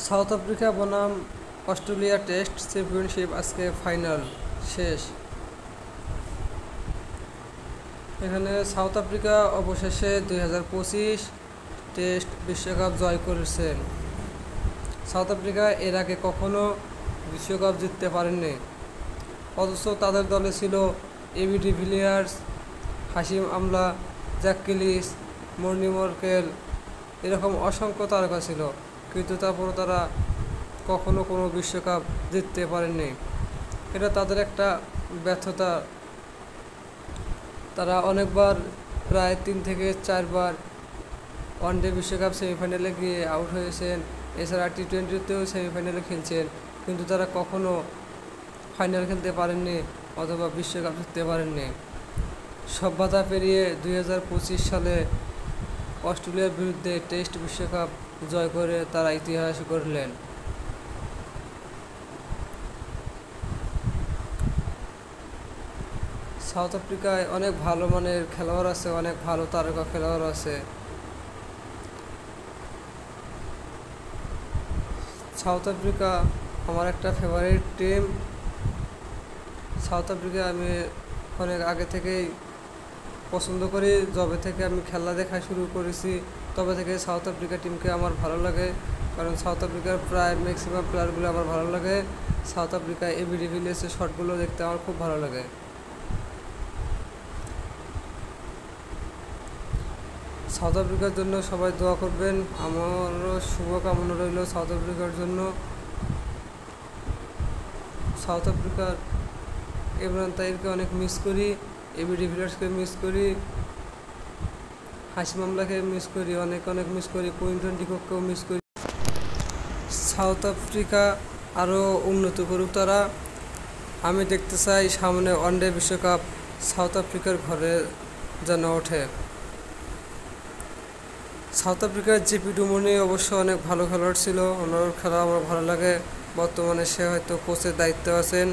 South Africa বনাম Australia test championship আজকে final শেষ। এখানে সাউথ আফ্রিকা অবশেষে 2025 টেস্ট বিশ্বকাপ জয় করেছেন। সাউথ আফ্রিকা এর আগে কখনো বিশ্বকাপ জিততে পারেননি, অথচ তাদের দলে ছিল এবি ডিভিলিয়ার্স, হাশিম আমলা, জ্যাক ক্যালিস, মর্নি মর্কেল, এরকম অসংখ্য তারকা ছিল, কিন্তু তারপরও তারা কখনো কোনো বিশ্বকাপ জিততে পারেননি। এটা তাদের একটা ব্যর্থতা। তারা অনেকবার প্রায় 3 থেকে 4 বার ওয়ানডে বিশ্বকাপ সেমিফাইনালে গিয়ে আউট হয়েছেন, এছাড়া টি-20তেও সেমিফাইনালে খেলছেন, কিন্তু তারা কখনো ফাইনাল খেলতে পারেননি অথবা বিশ্বকাপ জিততে পারেননি। সব বাধা পেরিয়ে 2025 সালে অস্ট্রেলিয়ার বিরুদ্ধে টেস্ট বিশ্বকাপ জয় করে তারা ইতিহাস গড়লেন। সাউথ আফ্রিকায় অনেক ভালো মানের খেলোয়াড় আছে, অনেক ভালো তারকা খেলোয়াড় আছে। সাউথ আফ্রিকা আমার একটা ফেভারিট টিম। সাউথ আফ্রিকা আমি অনেক আগে থেকেই পছন্দ করি। যবে থেকে আমি খেলা দেখা শুরু করেছি তবে থেকে সাউথ আফ্রিকা টিমকে আমার ভালো লাগে, কারণ সাউথ আফ্রিকার প্রায় ম্যাক্সিমাম প্লেয়ারগুলো আমার ভালো লাগে। সাউথ আফ্রিকায় এবি ডিভিলিয়ার্সের শটগুলো দেখতে আমার খুব ভালো লাগে। সাউথ আফ্রিকার জন্য সবাই দোয়া করবেন, আমারও শুভকামনা রইল সাউথ আফ্রিকার জন্য। সাউথ আফ্রিকার ইমরান তাহিরকে অনেক মিস করি, এবি ডিভিলিয়ার্সকে মিস করি, হাশিম আমলাকে মিস করি, অনেক মিস করি, কুইন্টন ডিকককেও মিস করি। সাউথ আফ্রিকা আরও উন্নতি করুক তারা। আমি দেখতে চাই সামনে ওয়ানডে বিশ্বকাপ সাউথ আফ্রিকার ঘরে যেন ওঠে। সাউথ আফ্রিকার জেপি ডুমনি অবশ্য অনেক ভালো খেলোয়াড় ছিল, ওনার খেলা আমার ভালো লাগে। বর্তমানে সে হয়তো কোচের দায়িত্বে আছেন।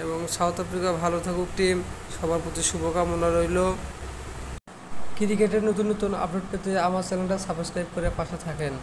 এবং সাউথ আফ্রিকা ভালো থাকুক টিম, সবার প্রতি শুভকামনা রইল। ক্রিকেটের নতুন নতুন আপডেট পেতে আমার চ্যানেলটা সাবস্ক্রাইব করে পাশে থাকেন।